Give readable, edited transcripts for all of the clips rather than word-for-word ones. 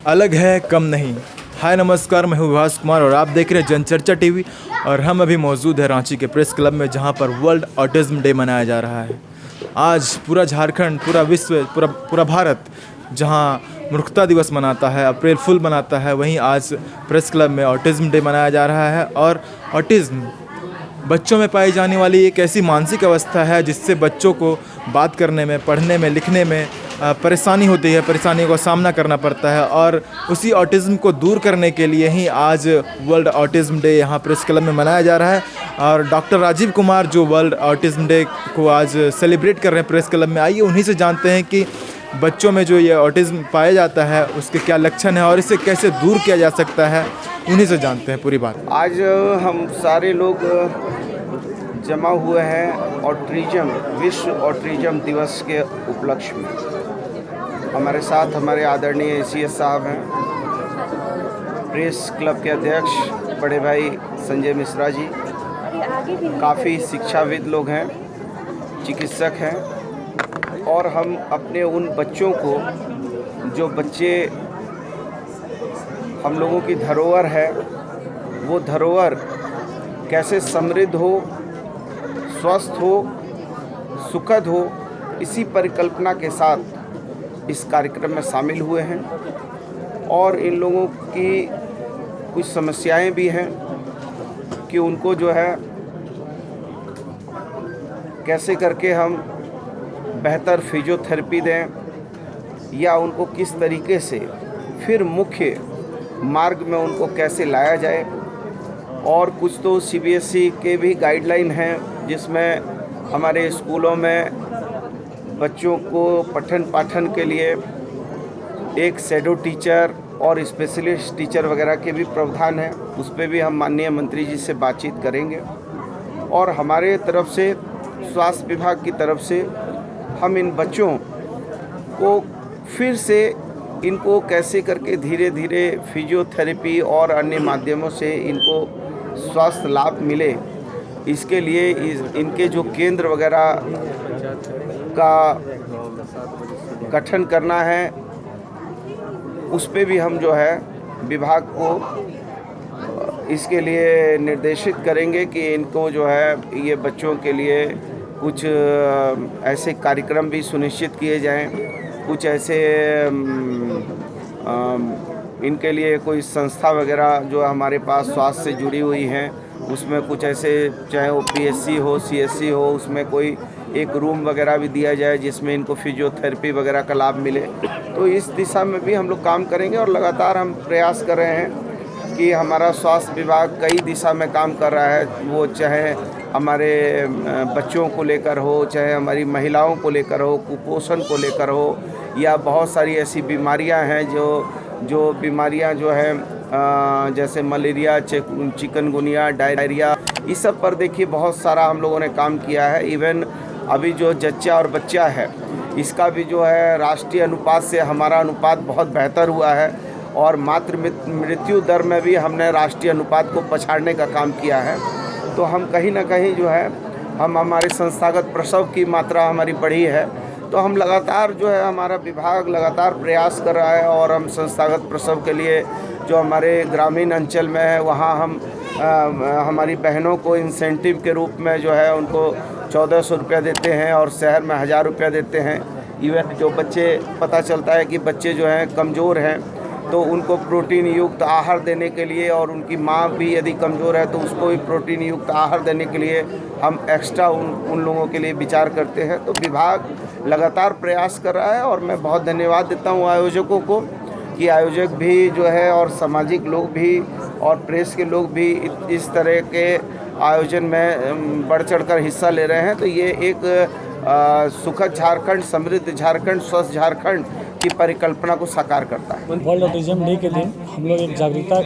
अलग है कम नहीं। हाय नमस्कार, मैं हूँ विभास कुमार और आप देख रहे हैं जनचर्चा टीवी। और हम अभी मौजूद है रांची के प्रेस क्लब में, जहाँ पर वर्ल्ड ऑटिज़्म डे मनाया जा रहा है। आज पूरा झारखंड, पूरा विश्व, पूरा भारत जहाँ मूर्खता दिवस मनाता है, अप्रैल फुल मनाता है, वहीं आज प्रेस क्लब में ऑटिज़्म डे मनाया जा रहा है। और ऑटिज़्म बच्चों में पाई जाने वाली एक ऐसी मानसिक अवस्था है जिससे बच्चों को बात करने में, पढ़ने में, लिखने में परेशानी होती है, परेशानियों का सामना करना पड़ता है। और उसी ऑटिज़्म को दूर करने के लिए ही आज वर्ल्ड ऑटिज़्म डे यहाँ प्रेस क्लब में मनाया जा रहा है। और डॉक्टर राजीव कुमार जो वर्ल्ड ऑटिज़्म डे को आज सेलिब्रेट कर रहे हैं प्रेस क्लब में, आइए उन्हीं से जानते हैं कि बच्चों में जो ये ऑटिज़्म पाया जाता है उसके क्या लक्षण हैं और इसे कैसे दूर किया जा सकता है, उन्हीं से जानते हैं पूरी बात। आज हम सारे लोग जमा हुए हैं ऑटिज़्म, विश्व ऑटिज़्म दिवस के उपलक्ष्य में। हमारे साथ हमारे आदरणीय एसीएस साहब हैं, प्रेस क्लब के अध्यक्ष बड़े भाई संजय मिश्रा जी, काफ़ी शिक्षाविद लोग हैं, चिकित्सक हैं। और हम अपने उन बच्चों को, जो बच्चे हम लोगों की धरोहर है, वो धरोहर कैसे समृद्ध हो, स्वस्थ हो, सुखद हो, इसी परिकल्पना के साथ इस कार्यक्रम में शामिल हुए हैं। और इन लोगों की कुछ समस्याएं भी हैं कि उनको जो है कैसे करके हम बेहतर फिजियोथेरेपी दें, या उनको किस तरीके से फिर मुख्य मार्ग में उनको कैसे लाया जाए। और कुछ तो सीबीएसई के भी गाइडलाइन हैं, जिसमें हमारे स्कूलों में बच्चों को पठन पाठन के लिए एक शैडो टीचर और स्पेशलिस्ट टीचर वगैरह के भी प्रावधान है। उस पर भी हम माननीय मंत्री जी से बातचीत करेंगे। और हमारे तरफ से, स्वास्थ्य विभाग की तरफ से, हम इन बच्चों को फिर से इनको कैसे करके धीरे धीरे फिजियोथेरेपी और अन्य माध्यमों से इनको स्वास्थ्य लाभ मिले, इसके लिए इनके जो केंद्र वगैरह का गठन करना है, उस पे भी हम जो है विभाग को इसके लिए निर्देशित करेंगे कि इनको जो है ये बच्चों के लिए कुछ ऐसे कार्यक्रम भी सुनिश्चित किए जाएं, कुछ ऐसे इनके लिए कोई संस्था वगैरह जो हमारे पास स्वास्थ्य से जुड़ी हुई हैं, उसमें कुछ ऐसे, चाहे वो पीएससी हो, सीएससी हो, उसमें कोई एक रूम वगैरह भी दिया जाए जिसमें इनको फिजियोथेरेपी वगैरह का लाभ मिले। तो इस दिशा में भी हम लोग काम करेंगे। और लगातार हम प्रयास कर रहे हैं कि हमारा स्वास्थ्य विभाग कई दिशा में काम कर रहा है, वो चाहे हमारे बच्चों को लेकर हो, चाहे हमारी महिलाओं को लेकर हो, कुपोषण को लेकर हो, या बहुत सारी ऐसी बीमारियां हैं जो बीमारियां जो हैं जैसे मलेरिया, चिकनगुनिया, डायरिया, इस सब पर देखिए बहुत सारा हम लोगों ने काम किया है। इवन अभी जो जच्चा और बच्चा है, इसका भी जो है राष्ट्रीय अनुपात से हमारा अनुपात बहुत बेहतर हुआ है। और मातृ मृत्यु दर में भी हमने राष्ट्रीय अनुपात को पछाड़ने का काम किया है। तो हम कहीं ना कहीं जो है, हम हमारे संस्थागत प्रसव की मात्रा हमारी बढ़ी है। तो हम लगातार जो है, हमारा विभाग लगातार प्रयास कर रहा है। और हम संस्थागत प्रसव के लिए जो हमारे ग्रामीण अंचल में है, वहाँ हम हमारी बहनों को इंसेंटिव के रूप में जो है उनको 1400 रुपया देते हैं, और शहर में 1000 रुपया देते हैं। इवन जो बच्चे, पता चलता है कि बच्चे जो हैं कमज़ोर हैं, तो उनको प्रोटीन युक्त आहार देने के लिए, और उनकी माँ भी यदि कमज़ोर है तो उसको भी प्रोटीन युक्त आहार देने के लिए हम एक्स्ट्रा उन लोगों के लिए विचार करते हैं। तो विभाग लगातार प्रयास कर रहा है। और मैं बहुत धन्यवाद देता हूँ आयोजकों को, कि आयोजक भी जो है, और सामाजिक लोग भी, और प्रेस के लोग भी इस तरह के आयोजन में बढ़ चढ़कर हिस्सा ले रहे हैं। तो ये एक सुखद झारखंड, समृद्ध झारखंड, स्वस्थ झारखंड की परिकल्पना को साकार करता है। वर्ल्ड ऑटिज़्म डे के दिन हम लोग एक जागरूकता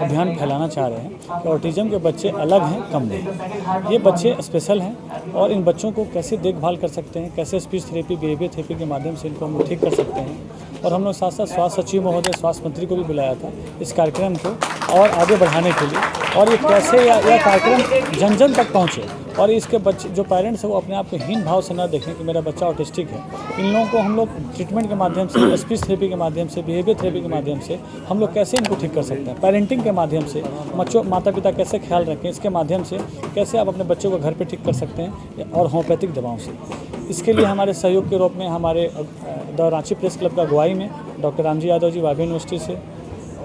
अभियान फैलाना चाह रहे हैं कि ऑटिज़्म के बच्चे अलग हैं, कम नहीं। ये बच्चे स्पेशल हैं, और इन बच्चों को कैसे देखभाल कर सकते हैं, कैसे स्पीच थेरेपी, बिहेवियर थेरेपी के माध्यम से इनको हम ठीक कर सकते हैं। और हम लोग साथ साथ स्वास्थ्य सचिव महोदय, स्वास्थ्य मंत्री को भी बुलाया था इस कार्यक्रम को और आगे बढ़ाने के लिए। और ये कैसे यह कार्यक्रम जन जन तक पहुँचे, और इसके बच्चे जो पेरेंट्स हैं वो अपने आप को हीन भाव से न देखें कि मेरा बच्चा ऑटिस्टिक है। इन लोगों को हम लोग ट्रीटमेंट के माध्यम से, स्पीच थेरेपी के माध्यम से, बिहेवियर थेरेपी के माध्यम से हम लोग कैसे इनको ठीक कर सकते हैं, पेरेंटिंग के माध्यम से माता पिता कैसे ख्याल रखें, इसके माध्यम से कैसे आप अपने बच्चों को घर पर ठीक कर सकते हैं, और होम्योपैथिक दवाओं से। इसके लिए हमारे सहयोग के रूप में हमारे द रांची प्रेस क्लब का अगुवाई में डॉक्टर रामजी यादव जी वाबी यूनिवर्सिटी से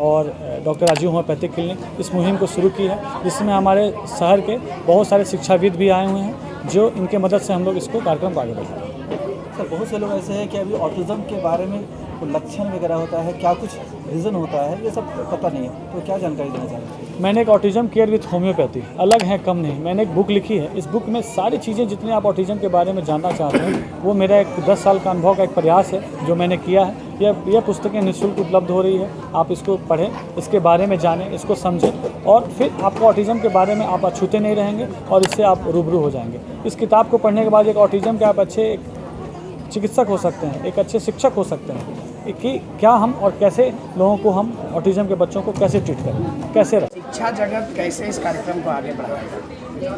और डॉक्टर राजीव होम्योपैथिक क्लिनिक इस मुहिम को शुरू की है, जिसमें हमारे शहर के बहुत सारे शिक्षाविद भी आए हुए हैं, जो इनके मदद से हम लोग इसको कार्यक्रम को आगे बढ़ा रहे हैं। सर, बहुत से लोग ऐसे हैं कि अभी ऑटिज़म के बारे में कोई लक्षण वगैरह होता है, क्या कुछ रीज़न होता है, ये सब पता नहीं है, तो क्या जानकारी देना चाहेंगे? मैंने एक ऑटिज़म केयर विथ होम्योपैथी, अलग है कम नहीं, मैंने एक बुक लिखी है। इस बुक में सारी चीज़ें जितनी आप ऑटिज़म के बारे में जानना चाहते हैं, वो मेरा एक 10 साल का अनुभव का एक प्रयास है जो मैंने किया है। यह पुस्तकें निःशुल्क उपलब्ध हो रही है, आप इसको पढ़ें, इसके बारे में जानें, इसको समझें, और फिर आपको ऑटिज़म के बारे में आप अछूते नहीं रहेंगे और इससे आप रूबरू हो जाएंगे। इस किताब को पढ़ने के बाद एक ऑटिज़म के आप अच्छे एक चिकित्सक हो सकते हैं, एक अच्छे शिक्षक हो सकते हैं कि क्या हम और कैसे लोगों को हम ऑटिज़म के बच्चों को कैसे ट्रीट करें, कैसे रखें। शिक्षा जगत कैसे इस कार्यक्रम को आगे बढ़ाएगा?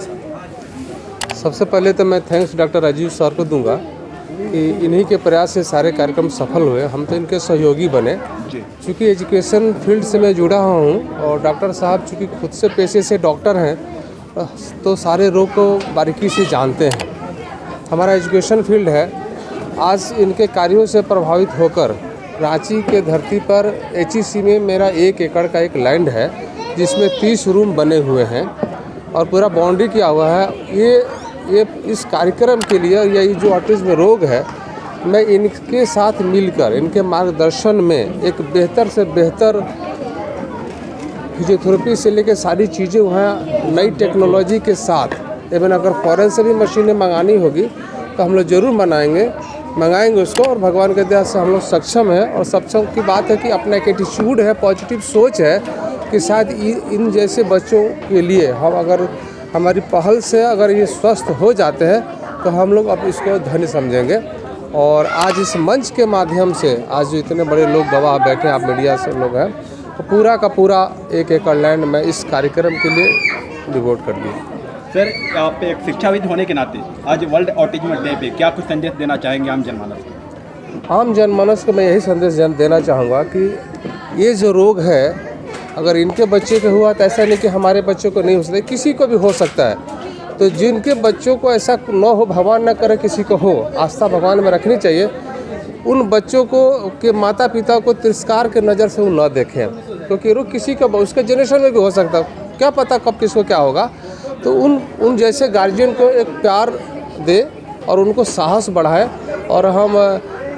सबसे पहले तो मैं थैंक्स डॉक्टर राजीव सर को दूंगा कि इन्हीं के प्रयास से सारे कार्यक्रम सफल हुए। हम तो इनके सहयोगी बने, क्योंकि एजुकेशन फील्ड से मैं जुड़ा हूँ और डॉक्टर साहब चूँकि खुद से पेशे से डॉक्टर हैं तो सारे रोग को बारीकी से जानते हैं। हमारा एजुकेशन फील्ड है। आज इनके कार्यों से प्रभावित होकर रांची के धरती पर HEC में मेरा 1 एकड़ का एक लैंड है, जिसमें 30 रूम बने हुए हैं और पूरा बाउंड्री किया हुआ है। ये इस कार्यक्रम के लिए, या ये जो ऑटिज्म रोग है, मैं इनके साथ मिलकर इनके मार्गदर्शन में एक बेहतर से बेहतर फिजियोथेरेपी से लेकर सारी चीज़ें वहाँ नई टेक्नोलॉजी के साथ, इवन अगर फॉरेन से भी मशीनें मंगानी होगी तो हम लोग ज़रूर मंगाएंगे उसको। और भगवान के दया से हम लोग सक्षम हैं, और सक्षम की बात है कि अपना एक एटीट्यूड है, पॉजिटिव सोच है कि शायद इन जैसे बच्चों के लिए हम अगर हमारी पहल से अगर ये स्वस्थ हो जाते हैं तो हम लोग अब इसको धन्य समझेंगे। और आज इस मंच के माध्यम से आज जो इतने बड़े लोग गवाह बैठे हैं, आप मीडिया से लोग हैं, तो पूरा का पूरा 1 एकड़ लैंड मैं इस कार्यक्रम के लिए डिवोट कर दिया। सर, आप एक शिक्षाविद होने के नाते आज वर्ल्ड ऑटिज्म डे पे क्या कुछ संदेश देना चाहेंगे आम जनमानस को? आम जनमानस को मैं यही संदेश देना चाहूँगा कि ये जो रोग है, अगर इनके बच्चे को हुआ तो ऐसा नहीं कि हमारे बच्चों को नहीं हो सकता, किसी को भी हो सकता है। तो जिनके बच्चों को ऐसा न हो, भगवान न करे किसी को हो, आस्था भगवान में रखनी चाहिए। उन बच्चों को के माता पिता को तिरस्कार के नज़र से वो न देखें, क्योंकि रोग किसी का उसके जनरेशन में भी हो सकता है, क्या पता कब किसको क्या होगा। तो उन जैसे गार्जियन को एक प्यार दे और उनको साहस बढ़ाए। और हम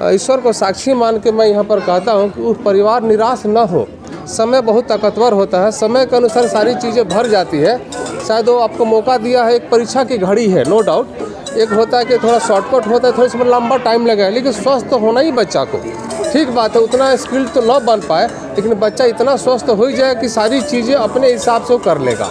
ईश्वर को साक्षी मान के मैं यहाँ पर कहता हूँ कि वो परिवार निराश न हो। समय बहुत ताकतवर होता है, समय के अनुसार सारी चीज़ें भर जाती है। शायद वो आपको मौका दिया है, एक परीक्षा की घड़ी है, नो डाउट। एक होता है कि थोड़ा शॉर्टकट होता है, थोड़ा इसमें लंबा टाइम लगेगा, लेकिन स्वस्थ तो होना ही बच्चा को। ठीक बात है, उतना स्किल तो न बन पाए, लेकिन बच्चा इतना स्वस्थ हो ही जाए कि सारी चीज़ें अपने हिसाब से वो कर लेगा।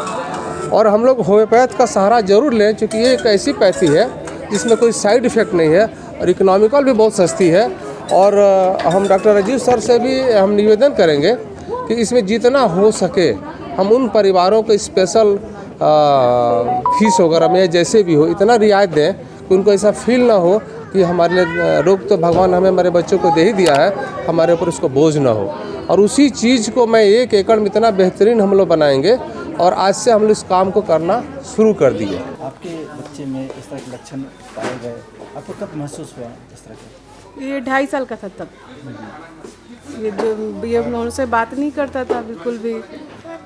और हम लोग होम्योपैथ का सहारा जरूर लें, क्योंकि ये एक ऐसी पैथी है जिसमें कोई साइड इफ़ेक्ट नहीं है और इकोनॉमिकल भी बहुत सस्ती है। और हम डॉक्टर राजीव सर से भी हम निवेदन करेंगे कि इसमें जितना हो सके हम उन परिवारों को स्पेशल फीस वगैरह में जैसे भी हो इतना रियायत दें कि उनको ऐसा फील ना हो कि हमारे लिए रोग तो भगवान हमें हमारे बच्चों को दे ही दिया है, हमारे ऊपर उसको बोझ ना हो। और उसी चीज़ को मैं 1 एकड़ में इतना बेहतरीन हम लोग बनाएंगे और आज से हम लोग इस काम को करना शुरू कर दिए। आपके बच्चे में इस तरह के लक्षण पाए गए, आपको कब महसूस हुआ इस तरह के? ये 2.5 साल का था तब। ये उनसे बात नहीं करता था, बिल्कुल भी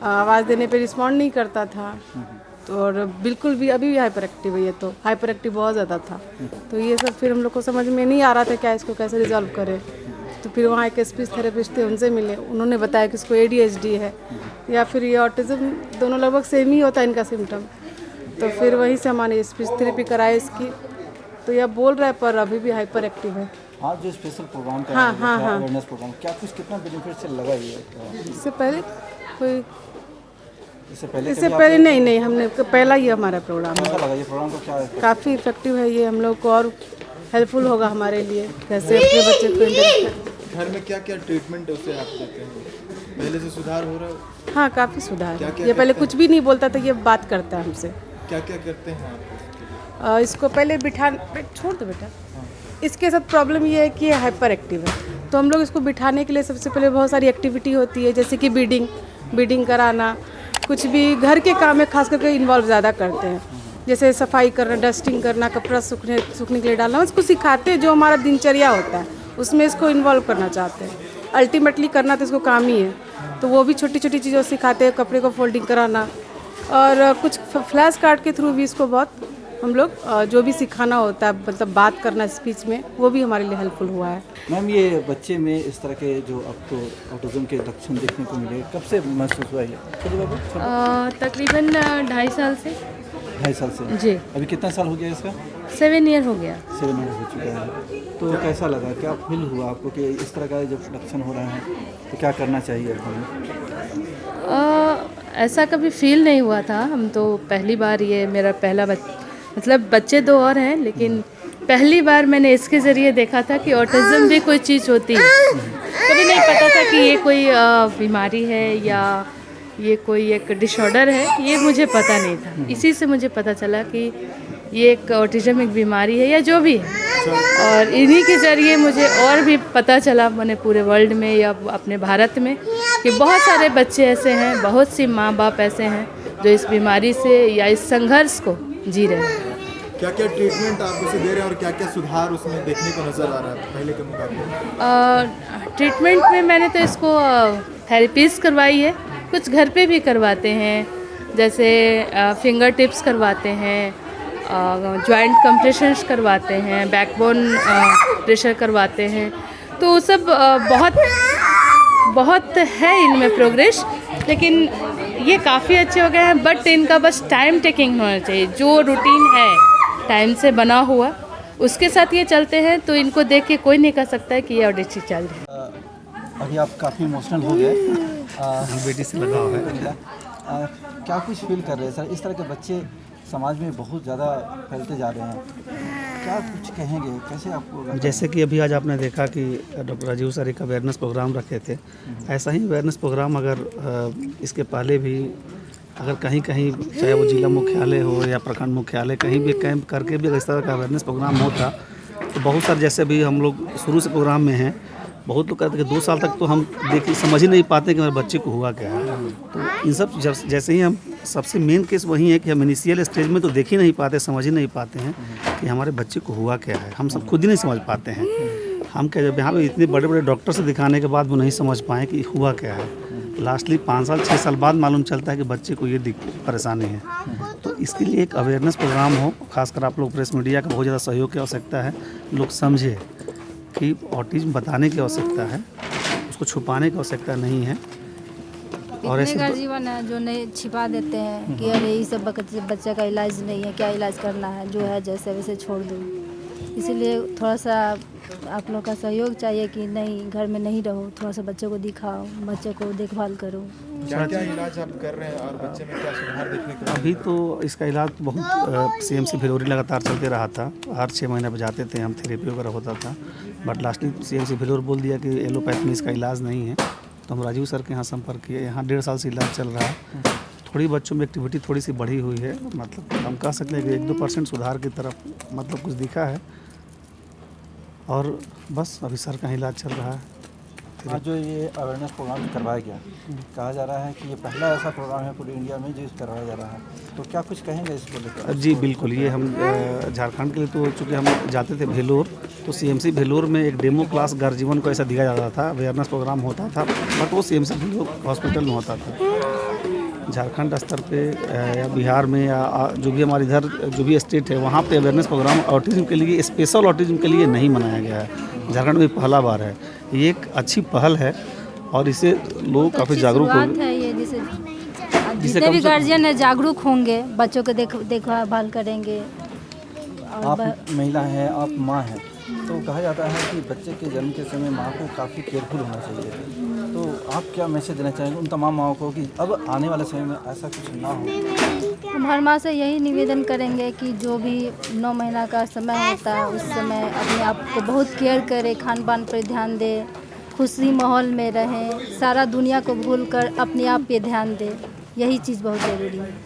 आवाज़ देने पे रिस्पॉन्ड नहीं करता था। तो और बिल्कुल भी अभी भी हाइपर एक्टिव है, ये तो हाइपर एक्टिव बहुत ज़्यादा था। तो ये सब फिर हम लोग को समझ में नहीं आ रहा था क्या इसको कैसे रिजॉल्व करें। तो फिर वहाँ एक स्पीच थेरेपिस्ट थे, उनसे मिले, उन्होंने बताया कि इसको ADHD है या फिर ये ऑटिज़म, दोनों लगभग सेम ही होता है इनका सिम्टम। तो फिर वहीं से हमारे स्पीच थेरेपी कराई इसकी। तो यह बोल रहा है पर अभी भी हाइपर एक्टिव है। हाँ, जो स्पेशल प्रोग्राम हाँ। अवेयरनेस प्रोग्राम, क्या कुछ कितना बेनिफिशियल लगा ये? इससे पहले कोई इससे पहले नहीं, हमने पहला ही हमारा प्रोग्राम है। कैसा लगा ये प्रोग्राम को? क्या काफ़ी इफेक्टिव है ये, हम लोग को और हेल्पफुल होगा हमारे लिए, कैसे अपने बच्चे को। घर में क्या क्या ट्रीटमेंट उसे आप देते हैं? पहले से सुधार हो रहा है? हाँ, काफ़ी सुधार क्या है। ये पहले कुछ भी नहीं बोलता था, ये बात करता है हमसे। क्या क्या करते हैं आप? इसको पहले छोड़ दो बेटा। इसके साथ प्रॉब्लम ये है कि ये हाइपर एक्टिव है, तो हम लोग इसको बिठाने के लिए सबसे पहले बहुत सारी एक्टिविटी होती है, जैसे कि बीडिंग कराना, कुछ भी घर के काम में खास करके इन्वॉल्व ज़्यादा करते हैं, जैसे सफाई करना, डस्टिंग करना, कपड़ा सूखने के लिए डालना, उसको सिखाते हैं जो हमारा दिनचर्या होता है उसमें इसको इन्वॉल्व करना चाहते हैं। अल्टीमेटली करना तो इसको काम ही है, तो वो भी छोटी छोटी चीज़ों सिखाते हैं, कपड़े को फोल्डिंग कराना, और कुछ फ्लैश कार्ड के थ्रू भी इसको बहुत हम लोग जो भी सिखाना होता है, मतलब बात करना स्पीच में, वो भी हमारे लिए हेल्पफुल हुआ है। मैम, ये बच्चे में इस तरह के जो आपको ऑटिज्म के लक्षण देखने को मिले, कब से महसूस हुआ है? तकरीबन 2.5 साल से। 2.5 साल से जी। अभी कितना साल हो गया इसका? 7 ईयर हो गया। 7 ईयर हो चुका है। तो कैसा लगा, क्या फील हुआ आपको कि इस तरह का जब लक्षण हो रहा है तो क्या करना चाहिए हमें? ऐसा कभी फील नहीं हुआ था, हम तो पहली बार, ये मेरा पहला मतलब बच्चे 2 और हैं, लेकिन पहली बार मैंने इसके ज़रिए देखा था कि ऑटिज़म भी कोई चीज़ होती है। कभी नहीं पता था कि ये कोई बीमारी है या ये कोई एक डिसऑर्डर है, ये मुझे पता नहीं था। इसी से मुझे पता चला कि ये एक ऑटिज़म एक बीमारी है या जो भी है, और इन्हीं के ज़रिए मुझे और भी पता चला, मैंने पूरे वर्ल्ड में या अपने भारत में, कि बहुत सारे बच्चे ऐसे हैं, बहुत सी माँ बाप ऐसे हैं जो इस बीमारी से या इस संघर्ष को जी रहे हैं। क्या क्या ट्रीटमेंट आप उसे दे रहे हैं और क्या क्या सुधार उसमें देखने को नज़र आ रहा है पहले के मुकाबले? ट्रीटमेंट में मैंने तो इसको थेरेपीज करवाई है, कुछ घर पे भी करवाते हैं, जैसे फिंगर टिप्स करवाते हैं, जॉइंट कंप्रेशंस करवाते हैं, बैकबोन प्रेशर करवाते हैं, तो सब बहुत है इनमें प्रोग्रेस, लेकिन ये काफ़ी अच्छे हो गए हैं। बट इनका बस टाइम टेकिंग होना चाहिए, जो रूटीन है टाइम से बना हुआ उसके साथ ये चलते हैं, तो इनको देख के कोई नहीं कह सकता है कि ये ऑडिटी चल रही है। अभी आप काफ़ी इमोशनल हो गए, बेटी से लगाव है। क्या कुछ फील कर रहे हैं सर? इस तरह के बच्चे समाज में बहुत ज़्यादा फैलते जा रहे हैं, क्या कुछ कहेंगे, कैसे आपको? जैसे कि अभी आज आपने देखा कि डॉक्टर राजीव सर एक अवेयरनेस प्रोग्राम रखे थे, ऐसा ही अवेयरनेस प्रोग्राम अगर इसके पहले भी अगर कहीं कहीं, चाहे वो जिला मुख्यालय हो या प्रखंड मुख्यालय, कहीं भी कैंप करके भी अगर इस तरह का अवेयरनेस प्रोग्राम होता, तो बहुत सारे, जैसे भी हम लोग शुरू से प्रोग्राम में हैं, बहुत लोग कहते हैं कि 2 साल तक तो हम समझ ही नहीं पाते कि हमारे बच्चे को हुआ क्या है। तो इन सब जैसे ही हम, सबसे मेन केस वही है कि हम इनिशियल स्टेज में तो देख ही नहीं पाते, समझ ही नहीं पाते हैं कि हमारे बच्चे को हुआ क्या है। हम सब खुद ही नहीं समझ पाते हैं। हम क्या, जब यहाँ पे इतने बड़े बड़े डॉक्टर से दिखाने के बाद वो नहीं समझ पाए कि हुआ क्या है, लास्टली 5 साल 6 साल बाद मालूम चलता है कि बच्चे को ये परेशानी है। तो इसके लिए एक अवेयरनेस प्रोग्राम हो, खासकर आप लोग प्रेस मीडिया का बहुत ज़्यादा सहयोग की आवश्यकता है। लोग समझे कि ऑटिज्म बताने की आवश्यकता है, उसको छुपाने की आवश्यकता नहीं है। और ऐसे गार्जियन है जो नहीं छिपा देते हैं कि अरे ये सब बच्चे का इलाज नहीं है, क्या इलाज करना है, जो है जैसे वैसे छोड़ दो। इसीलिए थोड़ा सा आप लोग का सहयोग चाहिए कि नहीं, घर में नहीं रहो, थोड़ा सा बच्चे को दिखाओ, बच्चे को देखभाल करो। क्या क्या इलाज आप कर रहे हैं और बच्चे में क्या सुधार देखने को? अभी तो इसका इलाज बहुत CMC भिलोरी लगातार चलते रहा था, हर 6 महीने पर जाते थे हम, थेरेपी वगैरह होता था, बट लास्टली CMC भिलोर बोल दिया कि एलोपैथ में इसका इलाज नहीं है। तो हम राजीव सर के यहाँ संपर्क किए, यहाँ 1.5 साल से इलाज चल रहा है। थोड़ी बच्चों में एक्टिविटी थोड़ी सी बढ़ी हुई है, मतलब हम कह सकते हैं कि 1-2% सुधार की तरफ मतलब कुछ दिखा है, और बस अभी सर का इलाज चल रहा है। आज जो ये अवेयरनेस प्रोग्राम करवाया गया, कहा जा रहा है कि ये पहला ऐसा प्रोग्राम है पूरी इंडिया में जो करवाया जा रहा है, तो क्या कुछ कहेंगे इसको लेकर? जी बिल्कुल, ये हम झारखंड के लिए, तो चूँकि हम जाते थे भेलोर, तो CMC भेलोर में एक डेमो क्लास गर्जीवन को ऐसा दिया जाता था, अवेयरनेस प्रोग्राम होता था, बट वो CMC भेलोर हॉस्पिटल में होता था। झारखंड स्तर पे या बिहार में या जो भी हमारे इधर जो भी स्टेट है, वहाँ पे अवेयरनेस प्रोग्राम ऑटिज्म के लिए, स्पेशल ऑटिज्म के लिए नहीं मनाया गया है। झारखंड में पहला बार है। ये एक अच्छी पहल है और इससे लोग काफ़ी जागरूक हो गए। ये जितने भी गार्जियन है जागरूक होंगे, बच्चों को देखभाल करेंगे। आप महिला हैं, आप माँ हैं, तो कहा जाता है कि बच्चे के जन्म के समय माँ को काफ़ी केयरफुल होना चाहिए, तो आप क्या मैसेज देना चाहेंगे उन तमाम माओं को कि अब आने वाले समय में ऐसा कुछ ना हो? हम हर माँ से यही निवेदन करेंगे कि जो भी 9 महीना का समय होता है, उस समय अपने आप को बहुत केयर करे, खान पान पर ध्यान दे, खुशी माहौल में रहें, सारा दुनिया को भूल कर अपने आप पे ध्यान दे, यही चीज़ बहुत ज़रूरी है।